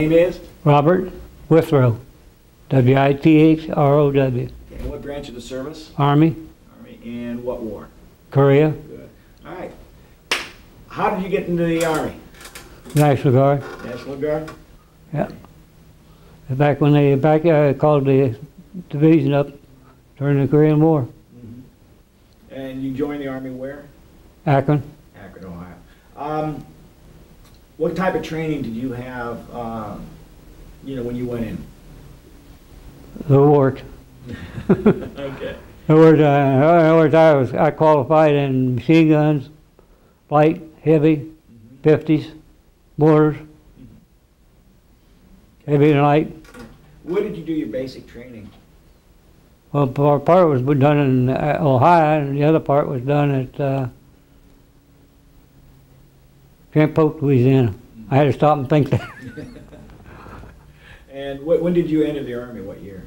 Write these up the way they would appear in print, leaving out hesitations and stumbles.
Name is? Robert Withrow, W-I-T-H-R-O-W. And what branch of the service? Army, Army. And what war? Korea, Good. All right. How did you get into the Army? National Guard. National Guard? Yeah. Back when they called the division up during the Korean War. Mm-hmm. And you joined the Army where? Akron. Akron, Ohio. What type of training did you have, when you went in? The work. Okay. I qualified in machine guns, light, heavy, 50s, mortars, heavy and light. Where did you do your basic training? Well, part was done in Ohio, and the other part was done at Camp Polk, Louisiana. I had to stop and think that. And when did you enter the Army? What year?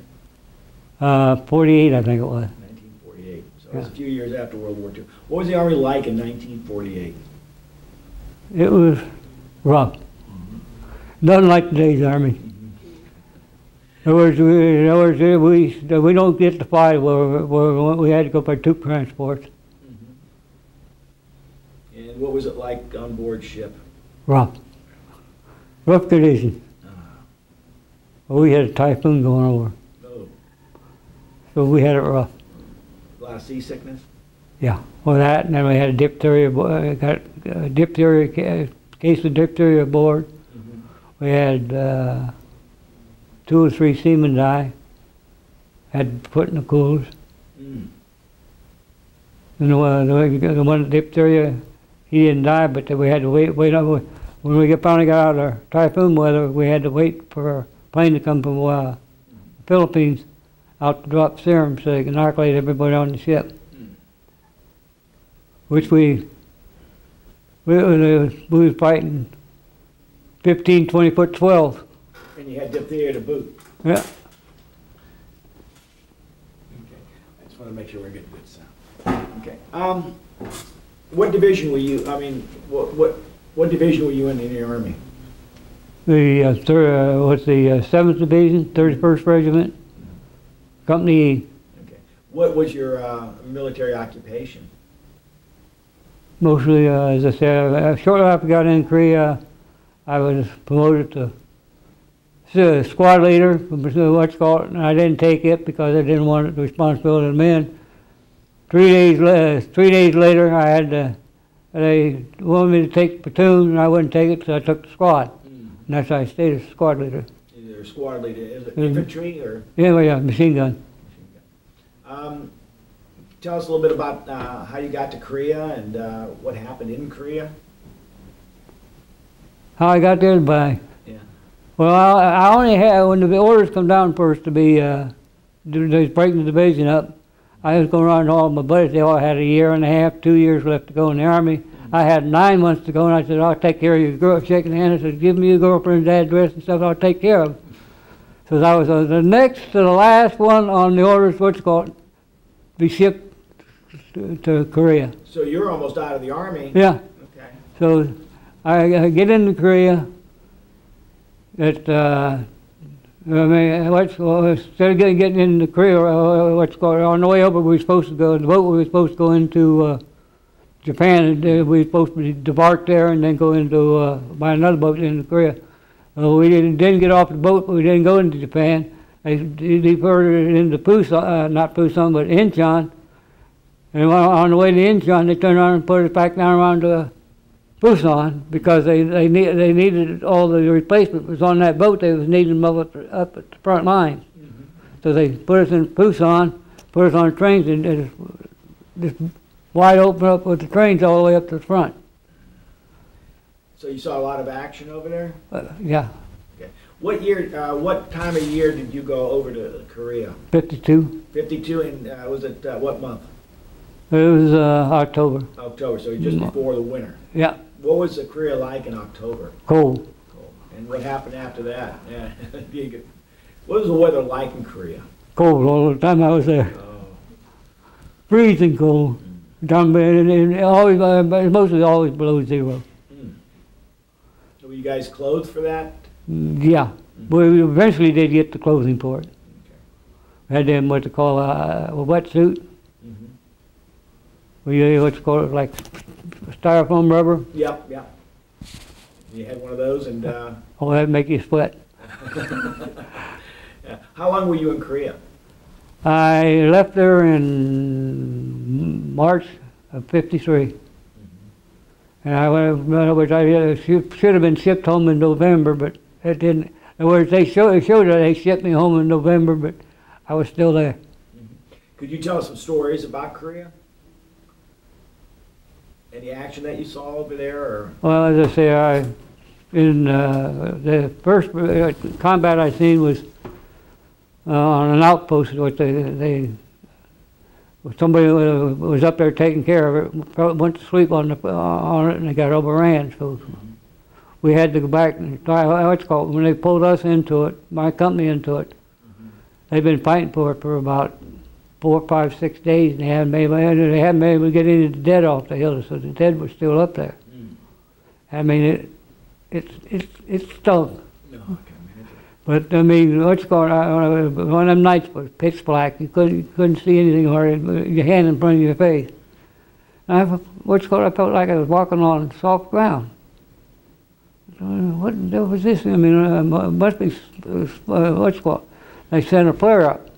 48, I think it was. 1948. So it was a few years after World War II. What was the Army like in 1948? It was rough. Nothing like today's Army. In other words, we don't get to fight where we had to go by troop transports. And what was it like on board ship? Rough. Rough conditions. Well, we had a typhoon going over. Oh. So we had it rough. A lot of seasickness? Yeah. Well, that, and then we had a diphtheria, got a diphtheria, case of diphtheria aboard. We had 2 or 3 seamen die. Had to put in the coolers. And the one with diphtheria, he didn't die, but we had to wait on. When we finally got out of typhoon weather, we had to wait for a plane to come from the Philippines out to drop serum so they can inoculate everybody on the ship. Which we was fighting 15, 20-foot swells. And you had diphtheria to boot? Yeah. Okay. I just want to make sure we're getting good sound. Okay. What division were you, what division were you in the Army? The 7th Division, 31st Regiment, Company E. Okay. What was your military occupation? Mostly, as I said, shortly after I got in Korea, I was promoted to squad leader, and I didn't take it because I didn't want the responsibility of the men. 3 days later, they wanted me to take the platoon, and I wouldn't take it, so I took the squad. And that's how I stayed as squad leader. You're a squad leader. Is it infantry or? Yeah, machine gun. Tell us a little bit about how you got to Korea and what happened in Korea. How I got there by? Yeah. Well, I only had, when the orders come down first to be, they was breaking the division up, I was going around to all my buddies. They all had 1.5 years, 2 years left to go in the Army. I had 9 months to go, and I said, I'll take care of your girl. Shaking hands, I said, give me your girlfriend's address and stuff, I'll take care of it. So I was the next to the last one on the orders, be shipped to Korea. So you're almost out of the Army. Yeah. Okay. So I get into Korea. Instead of getting into Korea, on the way over, we were supposed to go. The boat we were supposed to go into Japan. We were supposed to debark there and then go into by another boat into Korea. We didn't get off the boat. We didn't go into Japan. They diverted into Busan, not Busan, but Incheon. And on the way to Incheon, they turned around and put us back down around to Busan because they needed all the replacement was on that boat. They was needing them up at the front line. So they put us in Busan, put us on trains, and just wide open up with the trains all the way up to the front. So you saw a lot of action over there? Yeah. Okay. What year? What time of year did you go over to Korea? 52. 52, and was it what month? It was October. October, so just before the winter. Yeah. What was Korea like in October? Cold. Cold. And what happened after that? Yeah. What was the weather like in Korea? Cold all the time I was there. Oh. Freezing cold. And always, mostly always below 0. So were you guys clothed for that? Yeah, but we eventually did get the clothing for it. We had them what they call a wetsuit. We what's called like styrofoam rubber. Yep, yep. You had one of those, and Oh, that'd make you sweat. yeah. How long were you in Korea? I left there in March of '53. And I went, which I should have been shipped home in November, but it didn't. In other words, it showed that they shipped me home in November, but I was still there. Could you tell us some stories about Korea? Any action that you saw over there, or? Well, as I say, in the first combat I seen was on an outpost. Which somebody was up there taking care of it. Went to sleep on it, and they got overran. So we had to go back and try. What's called when they pulled us into it, my company into it. They've been fighting for it for about 4, 5, 6 days, and they haven't been able to get any of the dead off the hill. So the dead was still up there. I mean, it stunk. No, I can imagine. But I mean, what's going on? One of them nights was pitch black. You couldn't see anything, or your hand in front of your face. And I felt like I was walking on soft ground. What the hell was this? I mean, it must be what's called. They sent a flare up.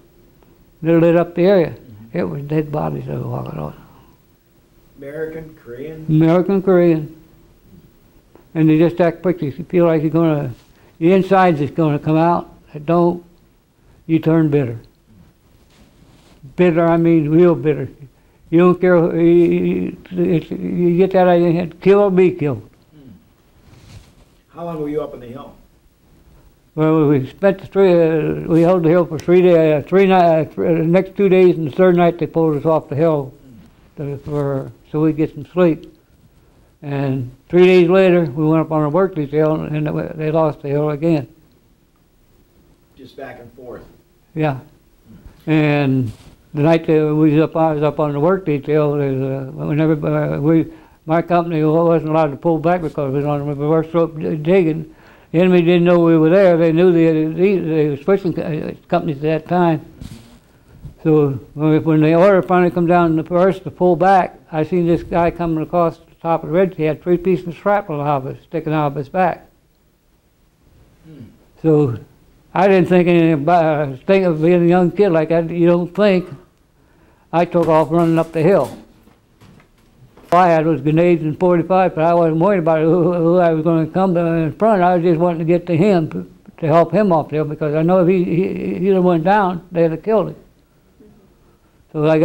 They lit up the area. It was dead bodies they were walking on. American, Korean? American, Korean. And they just act quick. You feel like you're going to, the inside's just going to come out. If don't, you turn bitter. Bitter, I mean real bitter. You don't care, you get that idea, kill or be killed. How long were you up on the hill? Well, we spent we held the hill for 3 days, the next 2 days, and the third night they pulled us off the hill so we'd get some sleep. And 3 days later, we went up on a work detail, and they lost the hill again. Just back and forth. Yeah. And the night that I was up on the work detail, my company wasn't allowed to pull back because we was on the reverse slope digging. The enemy didn't know we were there. They knew they were switching companies at that time. So when the order finally come down for us to pull back, I seen this guy coming across the top of the ridge. He had 3 pieces of shrapnel sticking out of his back. So I didn't think anything about it. Think of being a young kid like that. You don't think. I took off running up the hill. All I had was grenades and 45, but I wasn't worried about who I was going to come in front. I was just wanting to get to him to help him off the hill, because I know if he went down, they'd have killed him. So we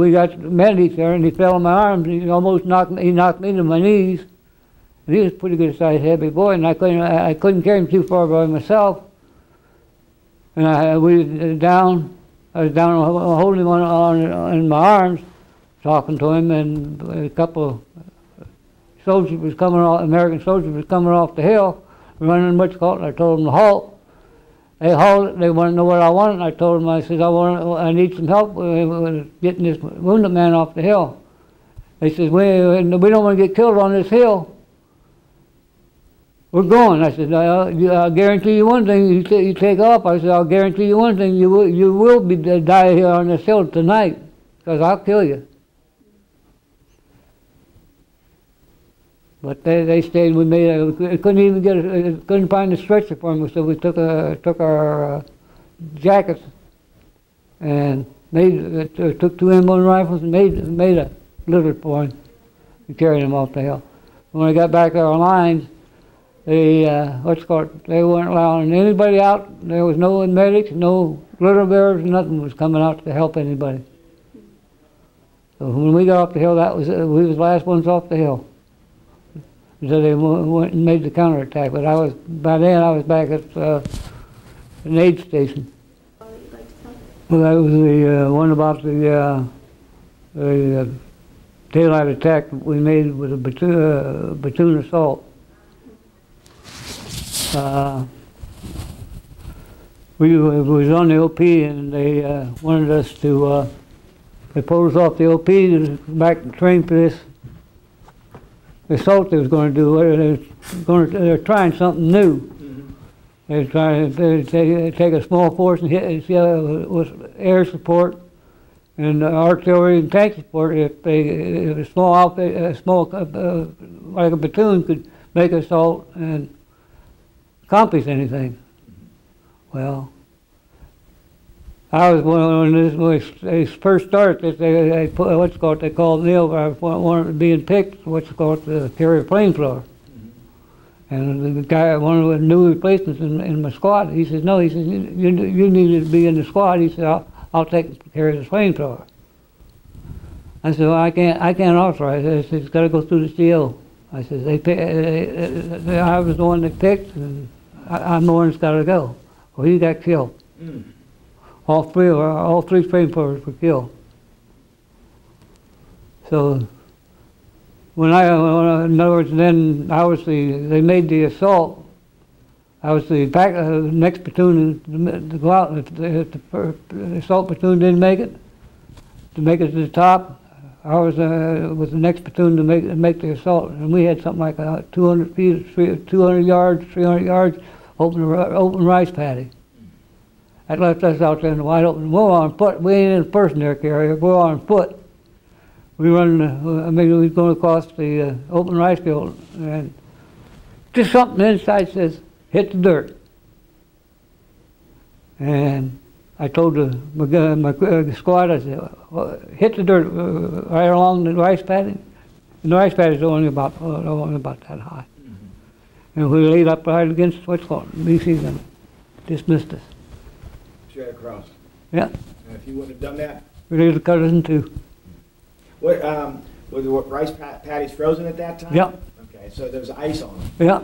got met each other, and he fell in my arms. And he knocked me to my knees. And he was a pretty good sized heavy boy, and I couldn't carry him too far by myself. And I was down holding him in my arms, talking to him, and a couple of soldiers was coming off, American soldiers was coming off the hill, running what's called, and I told them to halt. They halted, they wanted to know what I wanted, and I told them, I said, I need some help with getting this wounded man off the hill. They said, we don't want to get killed on this hill. We're going. I said, I'll guarantee you one thing, you take off. I said, I'll guarantee you one thing, you will die here on this hill tonight, because I'll kill you. But they stayed with me. Couldn't find a stretcher for me, so we took our jackets and took 2 M1 rifles and made a litter for him and carried him off the hill. When we got back to our lines, they weren't allowing anybody out. There was no medics, no litter bearers, nothing was coming out to help anybody. So when we got off the hill, we was the last ones off the hill. So they went and made the counterattack. But by then I was back at an aid station. Well, that was the one about the daylight attack we made with a platoon assault. We was on the OP, and they wanted us to. They pulled us off the OP to back to train for this assault they was going to do. They were trying something new. They were trying to take a small force and hit with air support and artillery and tank support. If a small outfit, like a platoon, could make assault and accomplish anything. Well, I was when this was they first started. They put what's called they called me over. I wanted being picked. What's called to carry a flamethrower. And the guy, one of the new replacements in my squad, he says, no, he says, you need to be in the squad. He said, I'll take care of the flamethrower. I said, well, I can't authorize it. I said, it's got to go through the CO. I said, I was the one that picked, and I'm the one that's got to go. Well, he got killed. All three flamethrowers were killed. So, in other words, then they made the assault. I was the next platoon to go out. If the assault platoon didn't make it, to the top, I was with the next platoon to make the assault. And we had something like 200 feet, 200 yards, 300 yards, open rice paddy. That left us out there in the wide open. We're on foot. We ain't in a person air carrier. We're on foot. We run, we was going across the open rice field, and just something inside says, hit the dirt. And I told my squad, I said, well, hit the dirt right along the rice paddy. And the rice paddy is only about that high. And we laid up right against what's called BC and dismissed us. Straight across. Yeah. And if you wouldn't have done that? We'd have cut us in two. What, were the rice paddies frozen at that time? Yeah. Okay, so there was ice on them. Yeah.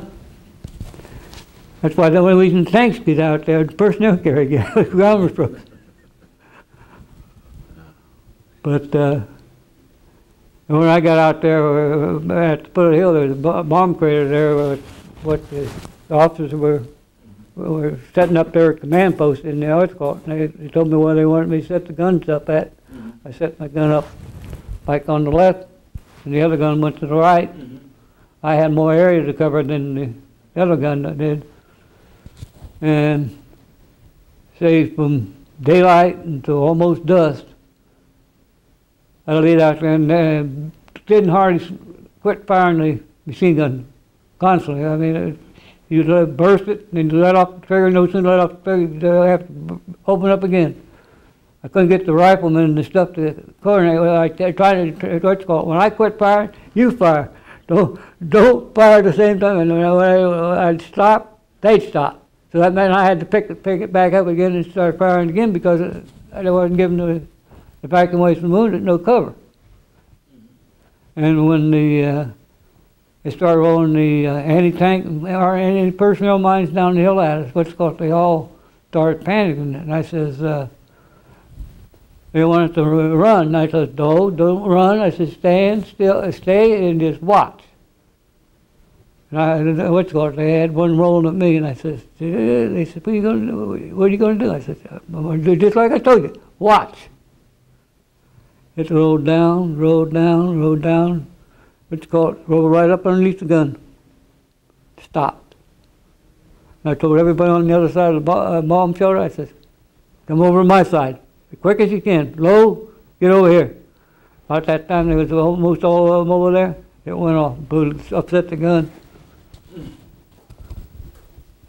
That's why the only reason tanks get out there, the personnel carrier get the ground was frozen. But when I got out there at the foot of the hill, there was a bomb crater there. What the officers were setting up their command post in the escort, and they told me where they wanted me to set the guns up at. I set my gun up like on the left, and the other gun went to the right. I had more area to cover than the other gun did. And say from daylight until almost dusk, I laid out there and didn't hardly quit firing the machine gun constantly. I mean, you burst it, and you let off the trigger, no sooner let off the trigger, you have to open up again. I couldn't get the riflemen and the stuff to coordinate. I tried to, what's called, when I quit firing, you fire. Don't fire at the same time. And when I'd stop, they'd stop. So that meant I had to pick it back up again and start firing again because I wasn't giving the evacuation wounded no cover. And when they started rolling the anti-tank or anti-personnel mines down the hill at us, what's called, they all started panicking. And I says, they wanted to run. And I said, no, don't run. I said, stand still, stay and just watch. And they had one rolling at me, and I said, they said, what are you going to do? What are you going to do? I said, I'm going to do just like I told you, watch. It rolled down, rolled down, rolled down. Rolled right up underneath the gun. Stopped. And I told everybody on the other side of the bomb shelter, I said, come over to my side. As quick as you can. Low, get over here. About that time, there was almost all of them over there. It went off, upset the gun.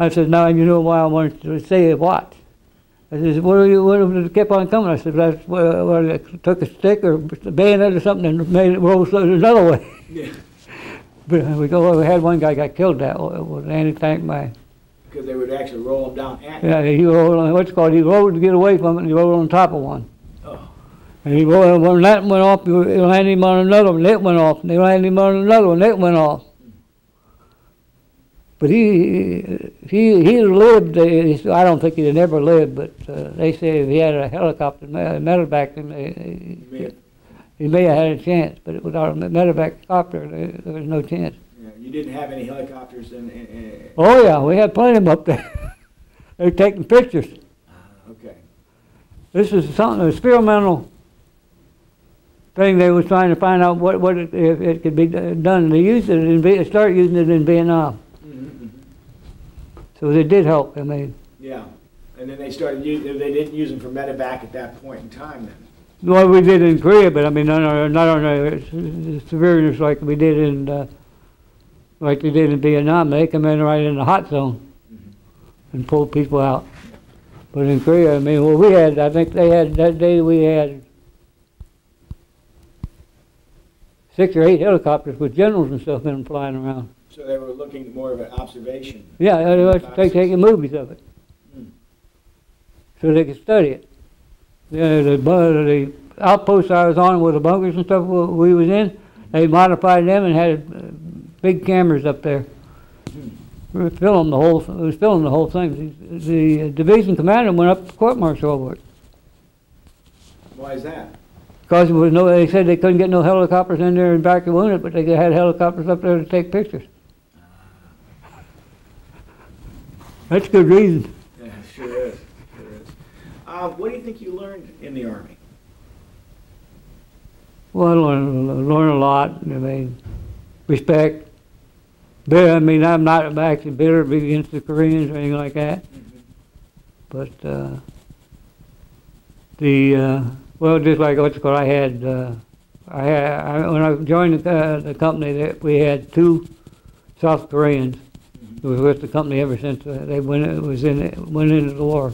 I said, now you know why I wanted to say watch. I said, what if it kept on coming? I said, that's where I took a stick or a bayonet or something and made it roll another way. Yeah. But we had one guy got killed that with an anti-tank mine. Because they would actually roll them down at you. Yeah, he rolled on, he rolled to get away from it, and he rolled on top of one. Oh. And he rolled, when that went off, he landed him on another one, it went off. And they landed him on another one, it went off. But he lived, I don't think he'd never lived, but they say if he had a helicopter medevac, he may have had a chance, but without a medevac copter, there was no chance. Yeah, you didn't have any helicopters in Oh yeah, we had plenty of them up there. They were taking pictures. Okay. This is something, a experimental thing they were trying to find out if it could be done. They used it, started using it in Vietnam. So they did help, I mean. Yeah, and then they started, they didn't use them for medevac at that point in time then? Well, we did in Korea, but I mean, not on a severeness like we did in, like they did in Vietnam. They come in right in the hot zone and pull people out. But in Korea, I mean, well, we had, I think they had, that day we had 6 or 8 helicopters with generals and stuff in them flying around. So they were looking more of an observation? Yeah, they were taking movies of it. So they could study it. The outposts I was on with the bunkers and stuff we was in, they modified them and had big cameras up there. We were filming the whole. It was filming the whole thing. The division commander went up to court-martial over it. Why is that? Because there was no. They said they couldn't get no helicopters in there and back the wounded, but they had helicopters up there to take pictures. That's good reason. Yeah, sure is. Sure is. What do you think you learned in the Army? Well, I learned a lot. I mean, respect. But I mean, I'm not actually bitter against the Koreans or anything like that. But well, just like what's called, I had when I joined the company, that we had 2 South Koreans who was with the company ever since they went into the war,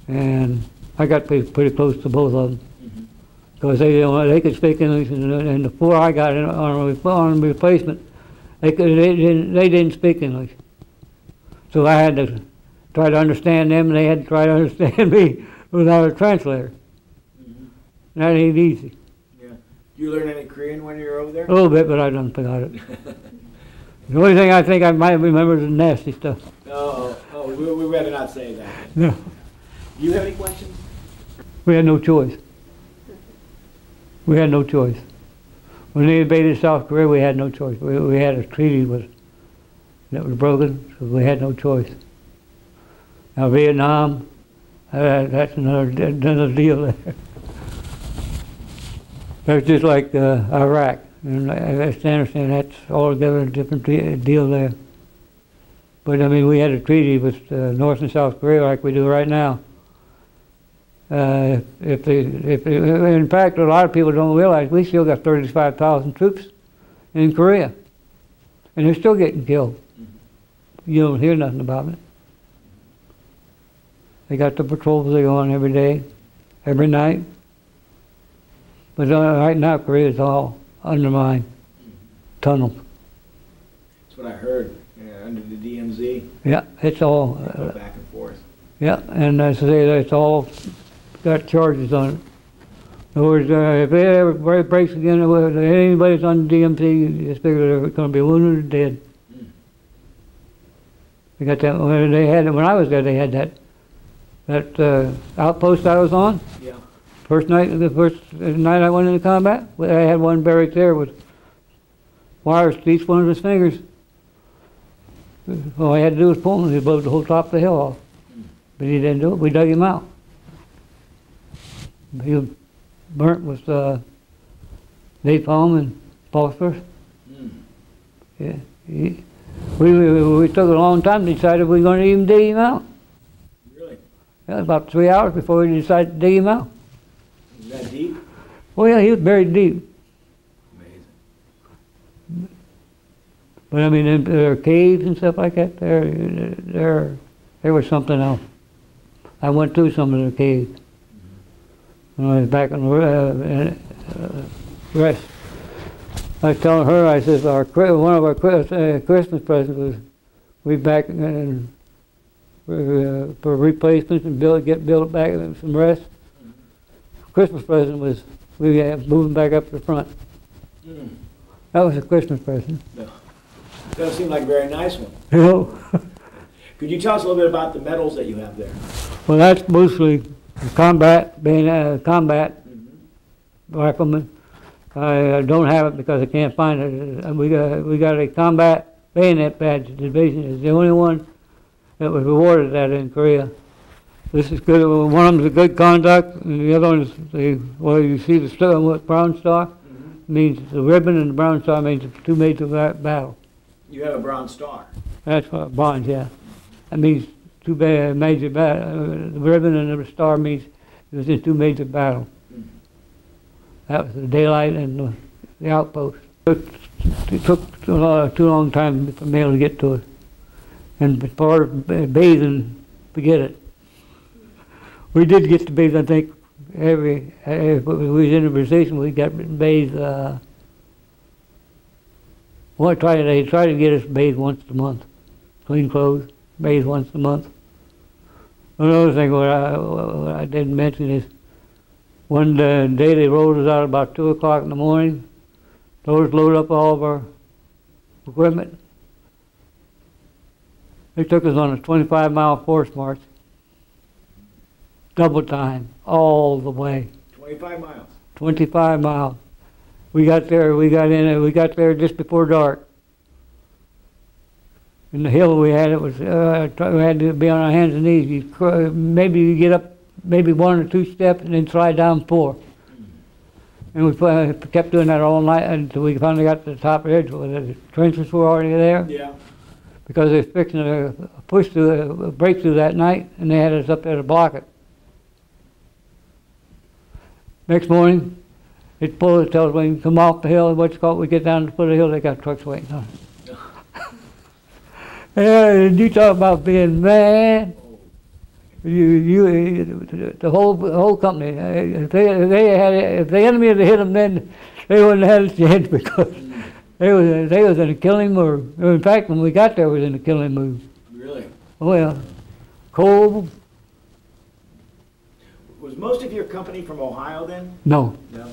and I got pretty close to both of them because they could speak English, and before I got on replacement, they didn't speak English, so I had to try to understand them, and they had to try to understand me without a translator. That ain't easy. Yeah. Do you learn any Korean when you were over there? A little bit, but I don't forgot it. The only thing I think I might remember is the nasty stuff. We rather not say that. No. Do you have any questions? We had no choice. We had no choice. When they invaded South Korea, we had no choice. We had a treaty that was broken, so we had no choice. Now Vietnam, that's another deal there. That's just like Iraq. And I understand that's altogether a different deal there. But I mean, we had a treaty with North and South Korea like we do right now. In fact, a lot of people don't realize we still got 35,000 troops in Korea, and they're still getting killed. You don't hear nothing about it. They got the patrols they go on every day, every night. But right now, Korea is all undermined, tunnels. That's what I heard. Yeah, under the DMZ. Yeah, it's all back and forth. Yeah, and as I say, it's all got charges on it. In other words, if it ever breaks again, anybody that's on the DMZ, you just figure they're going to be wounded or dead. They got that. They had when I was there. They had that outpost I was on. Yeah. The first night I went into combat, I had one buried there with wires to each one of his fingers. All I had to do was pull him. He blew the whole top of the hill off. But he didn't do it. We dug him out. He was burnt with napalm and phosphorus. Yeah. We took a long time to decide if we were going to even dig him out. Really? Yeah, about 3 hours before we decided to dig him out. Was that deep? Oh yeah, he was buried deep. Amazing. But I mean, there are caves and stuff like that. There was something else. I went through some of the caves when I was back on the rest. I was telling her, I said, one of our Christmas presents was we back and for replacements and get built back some rest. Christmas present was we moving back up to the front. That was a Christmas present. No. Doesn't seem like a very nice one. No. Could you tell us a little bit about the medals that you have there? Well, that's mostly combat, being combat rifleman. I don't have it because I can't find it. We got a combat bayonet badge. The division is the only one that was awarded that in Korea. This is good. One of them is a good conduct, and the other one is you see the star, what brown star means the ribbon, and the brown star means the 2 major battle. You have a bronze star. That's what bronze, yeah. That means two major battles. The ribbon and the star means it was in two major battles. That was the daylight and the outpost. It took too long time for me to get to it. And as far as bathing, forget it. We did get to bathe, I think, if we was in a position, we got bathed. Well, they try to get us bathed once a month. Clean clothes, bathe once a month. Another thing what I didn't mention is one day they rolled us out about 2 o'clock in the morning. Those loaded up all of our equipment. They took us on a 25-mile force march. Double time, all the way. 25 miles. 25 miles. We got there just before dark. In the hill we had, we had to be on our hands and knees. Maybe you get up maybe 1 or 2 steps and then slide down 4. And we kept doing that all night until we finally got to the top edge where the trenches were already there. Yeah. Because they were fixing to push through, break through that night, and they had us up there to block it. Next morning, it tells us we can come off the hill, we get down to the foot of the hill, they got trucks waiting on us. And you talk about being mad. The whole company. If the enemy had hit them, then they wouldn't have had a chance because they was in a killing mood. In fact, when we got there, we was in a killing mood. Really? Well, cold. Was most of your company from Ohio then? No. No.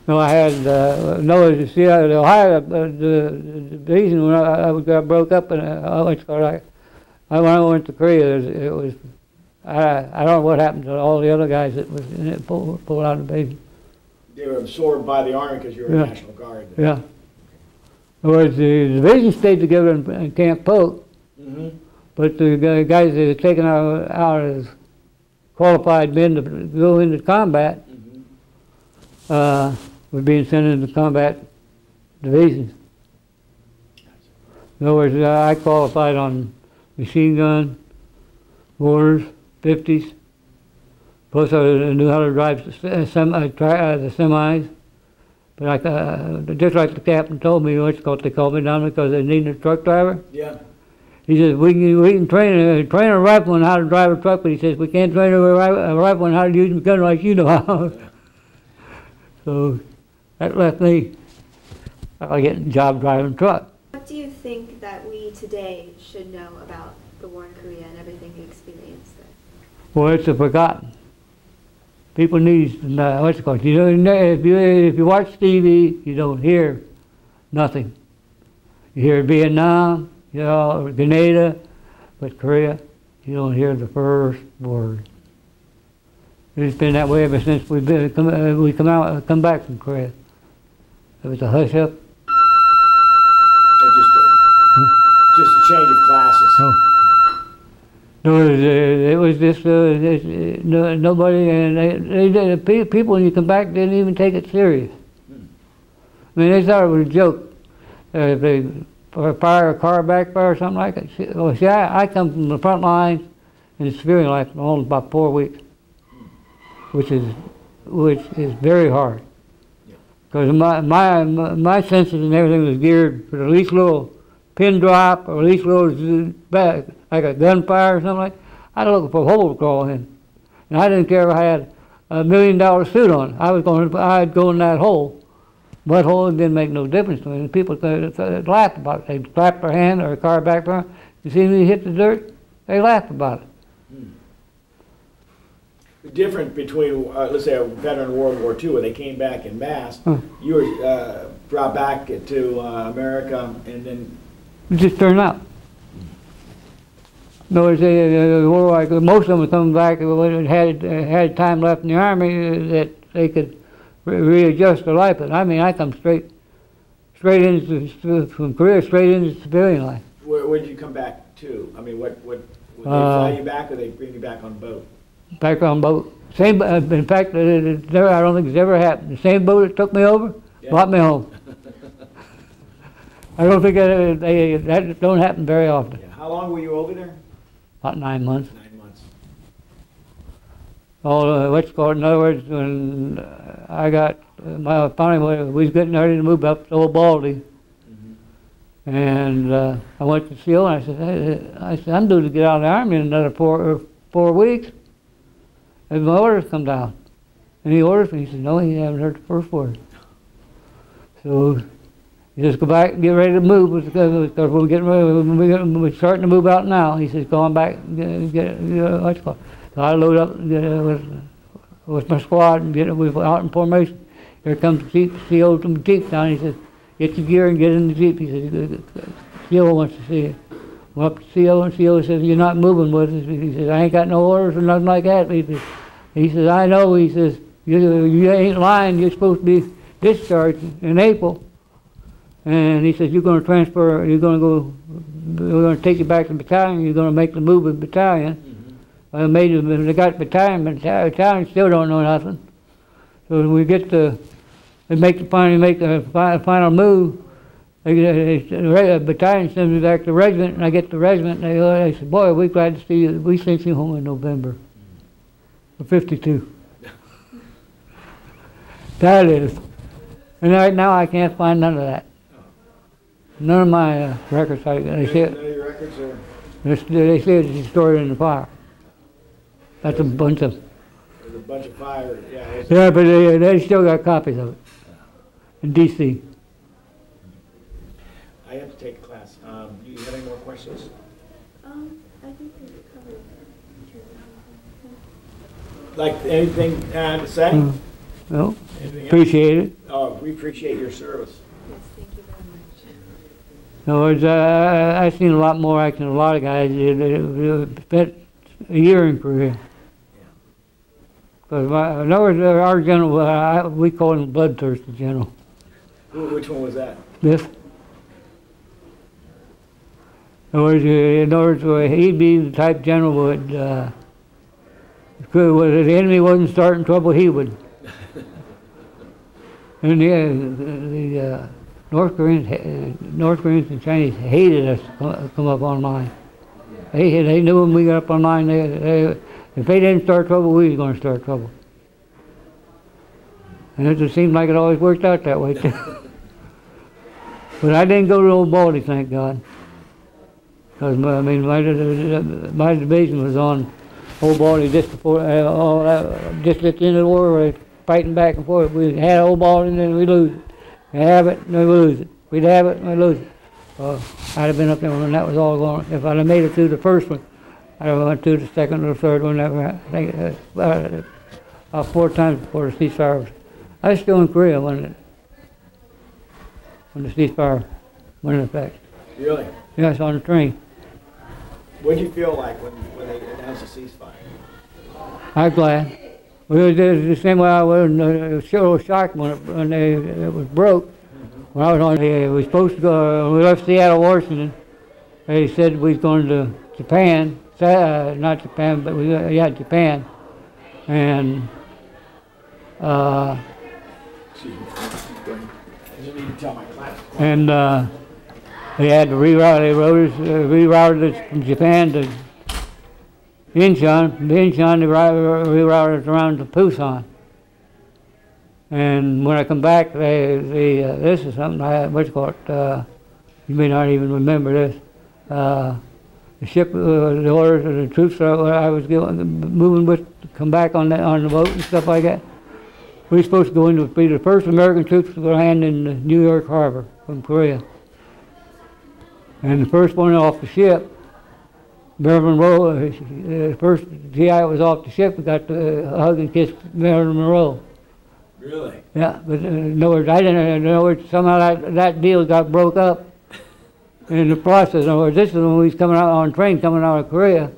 No, I had no. You see, the Ohio, the reason when I got broke up and when I went to Korea, it was. I don't know what happened to all the other guys that was in it pulled out of the base. They were absorbed by the Army because you were a National Guard. Then. Yeah. Whereas the division stayed together in Camp Polk, but the guys that had taken out as qualified men to go into combat were being sent into combat divisions. In other words, I qualified on machine gun, mortars, 50s. Plus, I knew how to drive the semis. But just like the captain told me, they called me down because they needed a truck driver. Yeah. He says, we can train a rifleman how to drive a truck, but he says, we can't train a rifleman how to use a gun like you know how. So that left me getting a job driving a truck. What do you think that we today should know about the war in Korea and everything you experienced there? Well, it's forgotten. People need to know what's it called. You know, if you watch TV, you don't hear nothing. You hear Vietnam, you know, Grenada, but Korea, you don't hear the first word. It's been that way ever since we come back from Korea. It was a hush up. Just a change of classes. Oh. No, it was just nobody, and people when you come back didn't even take it serious. I mean, they thought it was a joke. If they fire a car backfire or something like that. Well, see, I come from the front lines in the civilian life for only about 4 weeks, which is very hard. Because my senses and everything was geared for the least little pin drop or at least little back, like a gunfire or something like that. I was looking for a hole to crawl in. And I didn't care if I had $1 million suit on. I'd go in that hole. Mud hole, it didn't make no difference to me. And people laugh about it. They'd clap their hand or a car backfire. You see me hit the dirt, they laugh about it. The difference between, let's say, a veteran of World War II, where they came back in mass, you were brought back to America, and then... It just turned out. No, most of them were coming back and had time left in the Army that they could readjust their life. But I mean, I come straight from Korea straight into civilian life. Where did you come back to? I mean, would they fly you back, or they bring you back on boat? Back on boat. Same. In fact, I don't think it's ever happened. The same boat that took me over brought me home. I don't think that don't happen very often. Yeah. How long were you over there? about 9 months. 9 months. In other words, when I got, finally, we was getting ready to move up to Old Baldy. And I went to CO and I said, I'm due to get out of the Army in another 4 weeks. And my orders come down. And he orders me. He said, no, he haven't heard the first word. So you just go back and get ready to move because we're getting ready, we're starting to move out now. He says, go on back and get what's called. So I load up with my squad and we're out in formation. Here comes the Jeep, CO's from the Jeep down. He says, get your gear and get in the Jeep. He says, CO wants to see you. Went up to CO and CO says, you're not moving with us. He says, I ain't got no orders or nothing like that. He says, I know. He says, you ain't lying. You're supposed to be discharged in April. And he says, you're going to transfer, we're going to take you back to the battalion. You're going to make the move with the battalion. They got battalion, but the battalion still don't know nothing. So when we get to, finally make the final move, the battalion sends me back to the regiment, and I get to the regiment, and they said, boy, we're glad to see you. We sent you home in November of 52. That is. And right now I can't find none of that. None of my records. They say None of your records are... they say it's stored in the fire. That's a bunch of... There's a bunch of fire, yeah. Yeah, but they still got copies of it in D.C. I have to take a class. Do you have any more questions? I think we covered. Like anything to say? No, Anything else? appreciate it. Oh, we appreciate your service. Yes, thank you very much. In other words, I've seen a lot more action than a lot of guys did. Spent a year in Korea. But in other words, our general, we call him bloodthirsty general. Which one was that? This. In other words, he'd be the type general would, if the enemy wasn't starting trouble, he would. And the North Koreans and Chinese hated us to come up online. They knew when we got up online, if they didn't start trouble, we was going to start trouble. And it just seemed like it always worked out that way too. But I didn't go to Old Baldy, thank God. Because my division was on Old Baldy just before, just at the end of the war, we were fighting back and forth. We had Old Baldy and then we lose it. We have it and we lose it. We'd have it and we lose it. I'd have been up there when that was all going. If I'd have made it through the first one, I'd have went through the second or the third one. I think 4 times before the ceasefire was. I was still in Korea when the ceasefire went into effect. Really? Yes, on the train. What did you feel like when they announced the ceasefire? I'm glad. We did the same way I was. I was so shocked when it was broke. When I was on, we were supposed to go. We left Seattle, Washington. They said we was going to Japan. Not Japan, but Japan. And Excuse me. I just need to tell my class. and they had to reroute. They rerouted us from Japan to Incheon. From Incheon, they rerouted us around to Busan. And when I come back, this is something what's called. You may not even remember this. The ship, the orders of the troops I was moving with, to come back on the boat and stuff like that. We were supposed to go in to be the first American troops to land in New York Harbor from Korea. And the first one off the ship, Marilyn Monroe, the first GI that was off the ship, got to hug and kiss Marilyn Monroe. Really? Yeah, but in other words, I didn't know somehow that deal got broke up in the process. In other words, this is when we was coming out on a train coming out of Korea.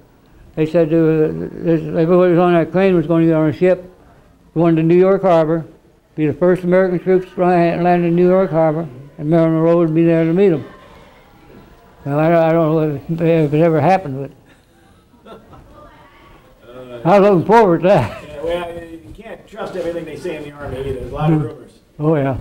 They said everybody was on that train was going to get on a ship going to New York Harbor, be the first American troops to land in New York Harbor, and Marilyn Monroe would be there to meet them. Well, I don't know if it ever happened, but I was looking forward to that. Yeah, well, you can't trust everything they say in the Army either. There's a lot of rumors. Oh, yeah.